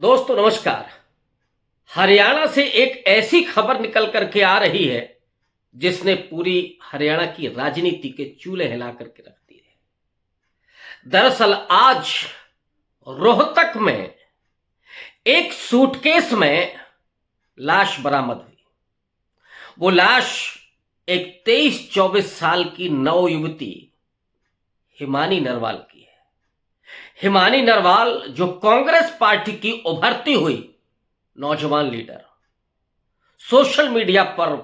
दोस्तों नमस्कार। हरियाणा से एक ऐसी खबर निकल करके आ रही है जिसने पूरी हरियाणा की राजनीति के चूल्हे हिला करके रख दिए। दरअसल आज रोहतक में एक सूटकेस में लाश बरामद हुई। वो लाश एक 23-24 साल की नव युवती हिमानी नरवाल की है। हिमानी नरवाल जो कांग्रेस पार्टी की उभरती हुई नौजवान लीडर, सोशल मीडिया पर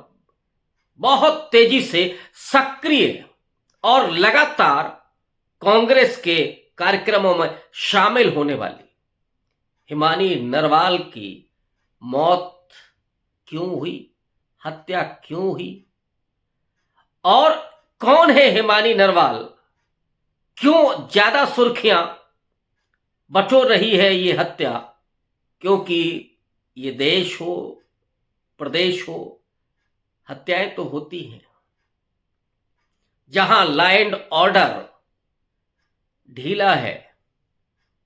बहुत तेजी से सक्रिय और लगातार कांग्रेस के कार्यक्रमों में शामिल होने वाली हिमानी नरवाल की मौत क्यों हुई, हत्या क्यों हुई और कौन है हिमानी नरवाल, क्यों ज्यादा सुर्खियां बटोर रही है ये हत्या, क्योंकि ये देश हो प्रदेश हो, हत्याएं तो होती हैं। जहां लॉ एंड ऑर्डर ढीला है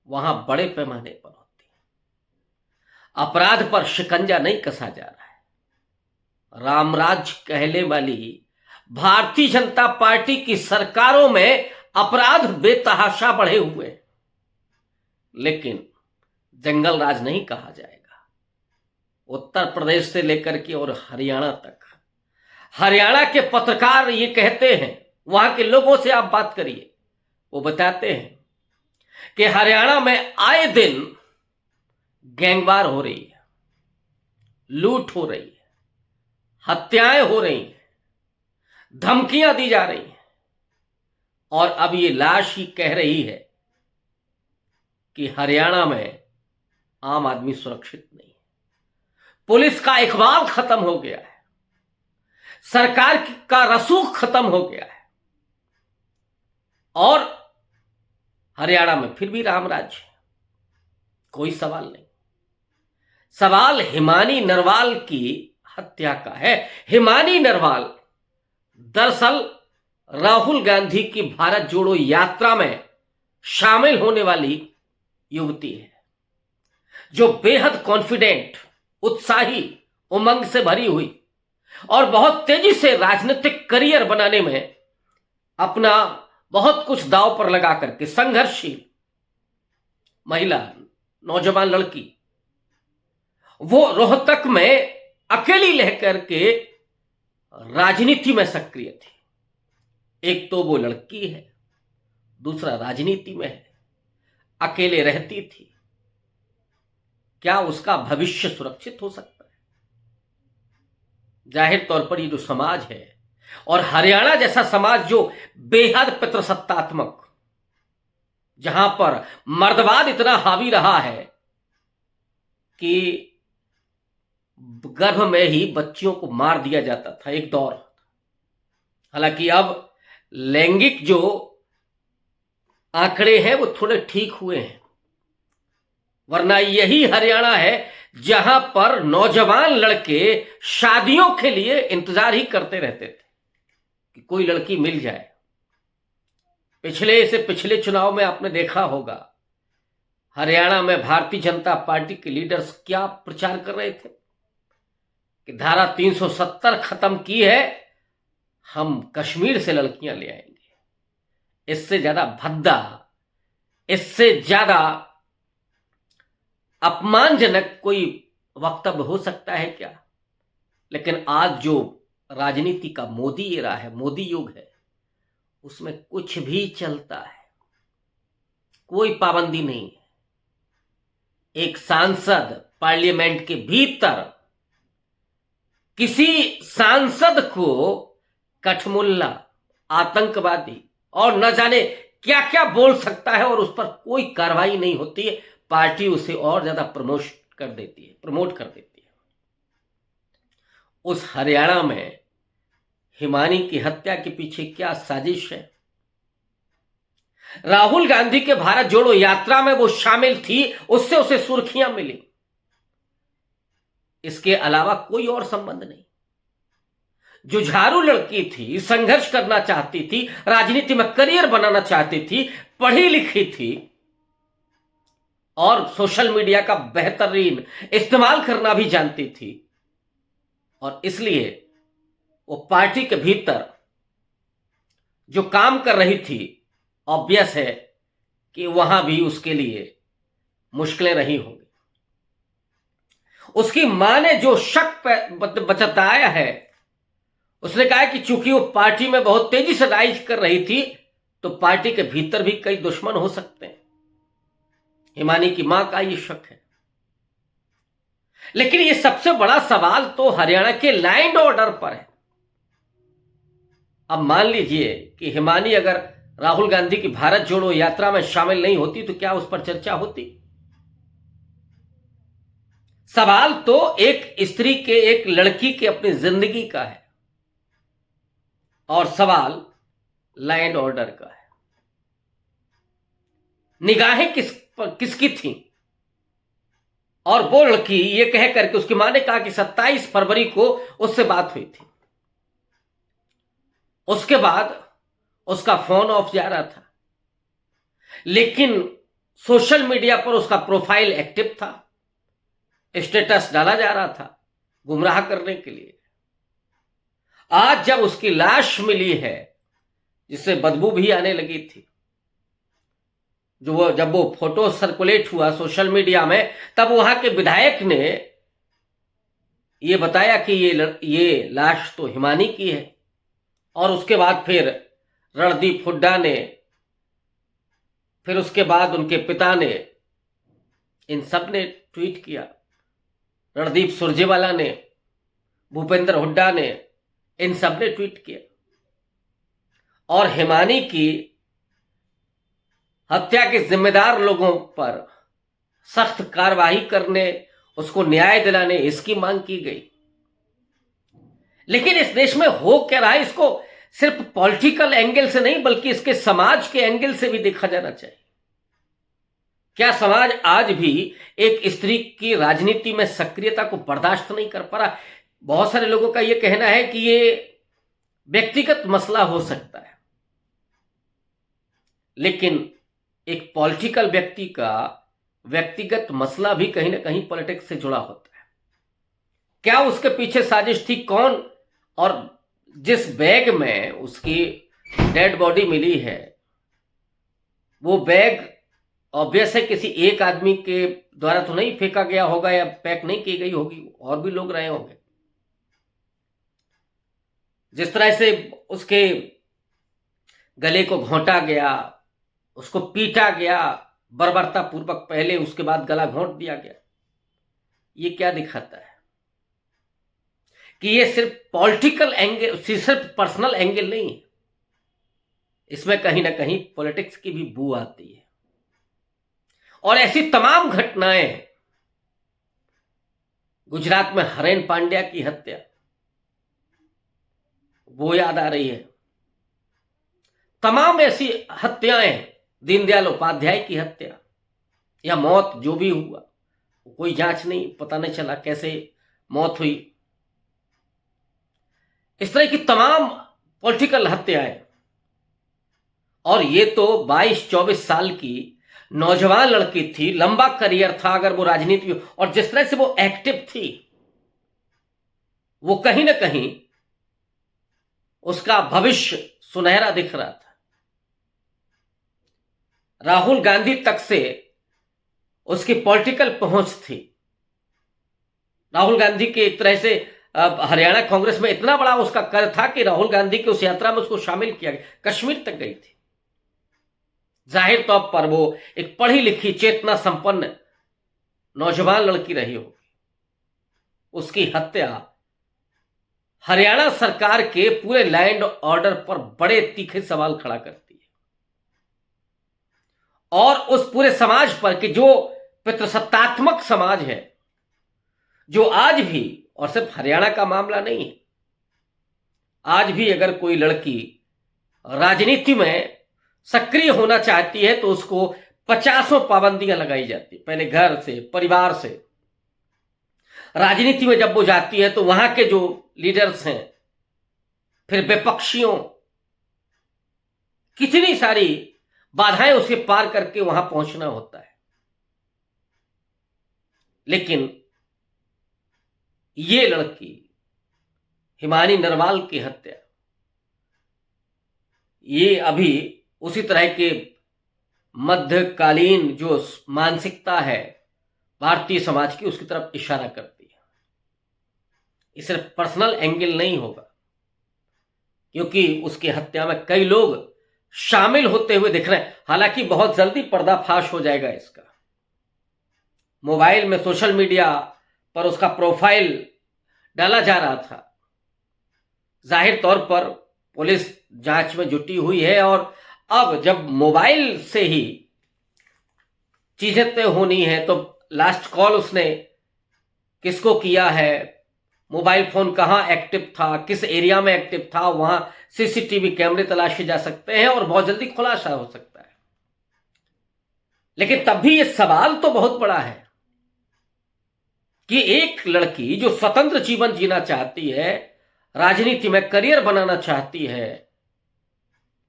वहां बड़े पैमाने पर होती है। अपराध पर शिकंजा नहीं कसा जा रहा है। रामराज कहने वाली भारतीय जनता पार्टी की सरकारों में अपराध बेतहाशा बढ़े हुए हैं, लेकिन जंगल राज नहीं कहा जाएगा। उत्तर प्रदेश से लेकर के और हरियाणा तक, हरियाणा के पत्रकार ये कहते हैं, वहां के लोगों से आप बात करिए, वो बताते हैं कि हरियाणा में आए दिन गैंगवार हो रही है, लूट हो रही है, हत्याएं हो रही हैं, धमकियां दी जा रही हैं और अब ये लाश ही कह रही है कि हरियाणा में आम आदमी सुरक्षित नहीं है। पुलिस का इकबाल खत्म हो गया है, सरकार का रसूख खत्म हो गया है और हरियाणा में फिर भी रामराज है। कोई सवाल नहीं। सवाल हिमानी नरवाल की हत्या का है। हिमानी नरवाल दरअसल राहुल गांधी की भारत जोड़ो यात्रा में शामिल होने वाली युवती है, जो बेहद कॉन्फिडेंट, उत्साही, उमंग से भरी हुई और बहुत तेजी से राजनीतिक करियर बनाने में अपना बहुत कुछ दांव पर लगा करके संघर्षशील महिला, नौजवान लड़की, वो रोहतक में अकेली लेकर के राजनीति में सक्रिय थी। एक तो वो लड़की है, दूसरा राजनीति में है, अकेले रहती थी। क्या उसका भविष्य सुरक्षित हो सकता है? जाहिर तौर पर ये जो समाज है और हरियाणा जैसा समाज जो बेहद पितृसत्तात्मक, जहां पर मर्दवाद इतना हावी रहा है कि गर्भ में ही बच्चियों को मार दिया जाता था एक दौर। हालांकि अब लैंगिक जो आंकड़े हैं वो थोड़े ठीक हुए हैं, वरना यही हरियाणा है जहां पर नौजवान लड़के शादियों के लिए इंतजार ही करते रहते थे कि कोई लड़की मिल जाए। पिछले चुनाव में आपने देखा होगा हरियाणा में भारतीय जनता पार्टी के लीडर्स क्या प्रचार कर रहे थे कि धारा 370 खत्म की है, हम कश्मीर से लड़कियां ले आएंगे। इससे ज्यादा भद्दा, इससे ज्यादा अपमानजनक कोई वक्तव्य हो सकता है क्या? लेकिन आज जो राजनीति का मोदी एरा है, मोदी युग है, उसमें कुछ भी चलता है, कोई पाबंदी नहीं है। एक सांसद पार्लियामेंट के भीतर किसी सांसद को कठमुल्ला, आतंकवादी और न जाने क्या क्या बोल सकता है और उस पर कोई कार्रवाई नहीं होती है। पार्टी उसे और ज्यादा प्रमोट कर देती है। उस हरियाणा में हिमानी की हत्या के पीछे क्या साजिश है? राहुल गांधी के भारत जोड़ो यात्रा में वो शामिल थी, उससे उसे सुर्खियां मिली, इसके अलावा कोई और संबंध नहीं। जुझारू लड़की थी, संघर्ष करना चाहती थी, राजनीति में करियर बनाना चाहती थी, पढ़ी लिखी थी, और सोशल मीडिया का बेहतरीन इस्तेमाल करना भी जानती थी, और इसलिए वो पार्टी के भीतर जो काम कर रही थी, ऑब्वियस है कि वहां भी उसके लिए मुश्किलें रही होंगी। उसकी मां ने जो शक बचताया है, उसने कहा कि चूंकि वो पार्टी में बहुत तेजी से राइज कर रही थी, तो पार्टी के भीतर भी कई दुश्मन हो सकते हैं। हिमानी की मां का ये शक है। लेकिन ये सबसे बड़ा सवाल तो हरियाणा के लॉ एंड ऑर्डर पर है। अब मान लीजिए कि हिमानी अगर राहुल गांधी की भारत जोड़ो यात्रा में शामिल नहीं होती, तो क्या उस पर चर्चा होती? सवाल तो एक स्त्री के, एक लड़की के अपनी जिंदगी का है, और सवाल लॉ एंड ऑर्डर का है। निगाहें किसकी थी? और वो लड़की ये कह करके, उसकी मां ने कहा कि 27 फरवरी को उससे बात हुई थी। उसके बाद उसका फोन ऑफ जा रहा था, लेकिन सोशल मीडिया पर उसका प्रोफाइल एक्टिव था, स्टेटस डाला जा रहा था गुमराह करने के लिए। आज जब उसकी लाश मिली है, जिससे बदबू भी आने लगी थी, जब वो फोटो सर्कुलेट हुआ सोशल मीडिया में, तब वहां के विधायक ने ये बताया कि ये लाश तो हिमानी की है। और उसके बाद फिर रणदीप हुड्डा ने, फिर उसके बाद उनके पिता ने, इन सब ने ट्वीट किया। रणदीप सुरजेवाला ने, भूपेंद्र हुड्डा ने, इन सब ने ट्वीट किया। और हिमानी की हत्या के जिम्मेदार लोगों पर सख्त कार्रवाई करने, उसको न्याय दिलाने, इसकी मांग की गई। लेकिन इस देश में हो क्या रहा है, इसको सिर्फ पॉलिटिकल एंगल से नहीं, बल्कि इसके समाज के एंगल से भी देखा जाना चाहिए। क्या समाज आज भी एक स्त्री की राजनीति में सक्रियता को बर्दाश्त नहीं कर पा रहा? बहुत सारे लोगों का यह कहना है कि यह व्यक्तिगत मसला हो सकता है, लेकिन एक पॉलिटिकल व्यक्ति का व्यक्तिगत मसला भी कहीं ना कहीं पॉलिटिक्स से जुड़ा होता है। क्या उसके पीछे साजिश थी? कौन? और जिस बैग में उसकी डेड बॉडी मिली है, वो बैग ऑब्वियस है किसी एक आदमी के द्वारा तो नहीं फेंका गया होगा या पैक नहीं की गई होगी, और भी लोग रहे होंगे। जिस तरह से उसके गले को घोंटा गया, उसको पीटा गया बर्बरता पूर्वक, पहले उसके बाद गला घोंट दिया गया, ये क्या दिखाता है? कि ये सिर्फ पॉलिटिकल एंगल, सिर्फ पर्सनल एंगल नहीं है, इसमें कहीं ना कहीं पॉलिटिक्स की भी बू आती है। और ऐसी तमाम घटनाएं, गुजरात में हरेन पांड्या की हत्या, वो याद आ रही है। तमाम ऐसी हत्याएं, दीनदयाल उपाध्याय की हत्या या मौत, जो भी हुआ, कोई जांच नहीं, पता नहीं चला कैसे मौत हुई। इस तरह की तमाम पॉलिटिकल हत्याएं, और ये तो 22-24 साल की नौजवान लड़की थी, लंबा करियर था अगर वो राजनीति, और जिस तरह से वो एक्टिव थी, वो कहीं ना कहीं उसका भविष्य सुनहरा दिख रहा था। राहुल गांधी तक से उसकी पॉलिटिकल पहुंच थी। राहुल गांधी के एक तरह से हरियाणा कांग्रेस में इतना बड़ा उसका कर था कि राहुल गांधी की उस यात्रा में उसको शामिल किया गया, कश्मीर तक गई थी। जाहिर तौर पर वो एक पढ़ी लिखी, चेतना संपन्न नौजवान लड़की रही होगी। उसकी हत्या हरियाणा सरकार के पूरे लैंड ऑर्डर पर बड़े तीखे सवाल खड़ा करती है, और उस पूरे समाज पर कि जो पितृसत्तात्मक समाज है, जो आज भी, और सिर्फ हरियाणा का मामला नहीं है, आज भी अगर कोई लड़की राजनीति में सक्रिय होना चाहती है तो उसको 50 पाबंदियां लगाई जाती है, पहले घर से, परिवार से। राजनीति में जब वो जाती है तो वहां के जो लीडर्स हैं, फिर विपक्षियों, कितनी सारी बाधाएं उसे पार करके वहां पहुंचना होता है। लेकिन ये लड़की हिमानी नरवाल की हत्या, ये अभी उसी तरह के मध्यकालीन जो मानसिकता है भारतीय समाज की, उसकी तरफ इशारा करती है। ये सिर्फ पर्सनल एंगल नहीं होगा, क्योंकि उसकी हत्या में कई लोग शामिल होते हुए दिख रहे हैं। हालांकि बहुत जल्दी पर्दाफाश हो जाएगा इसका। मोबाइल में, सोशल मीडिया पर उसका प्रोफाइल डाला जा रहा था। जाहिर तौर पर पुलिस जांच में जुटी हुई है, और अब जब मोबाइल से ही चीजें तय होनी है, तो लास्ट कॉल उसने किसको किया है, मोबाइल फोन कहां एक्टिव था, किस एरिया में एक्टिव था, वहां सीसीटीवी कैमरे तलाशे जा सकते हैं और बहुत जल्दी खुलासा हो सकता है। लेकिन तब भी यह सवाल तो बहुत बड़ा है कि एक लड़की जो स्वतंत्र जीवन जीना चाहती है, राजनीति में करियर बनाना चाहती है,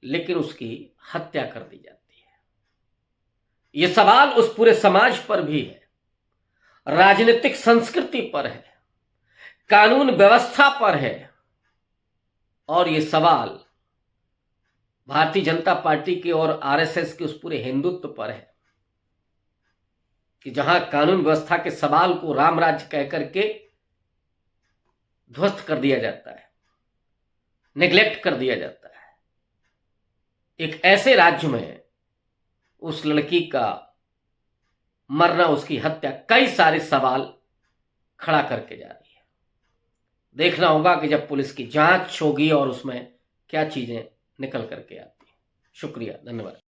लेकिन उसकी हत्या कर दी जाती है। यह सवाल उस पूरे समाज पर भी है, राजनीतिक संस्कृति पर है, कानून व्यवस्था पर है, और यह सवाल भारतीय जनता पार्टी के और आरएसएस के उस पूरे हिंदुत्व पर है कि जहां कानून व्यवस्था के सवाल को राम राज्य कह करके ध्वस्त कर दिया जाता है, नेग्लेक्ट कर दिया जाता है। एक ऐसे राज्य में उस लड़की का मरना, उसकी हत्या कई सारे सवाल खड़ा करके जा रही है। देखना होगा कि जब पुलिस की जांच होगी और उसमें क्या चीजें निकल करके आती हैं। शुक्रिया, धन्यवाद।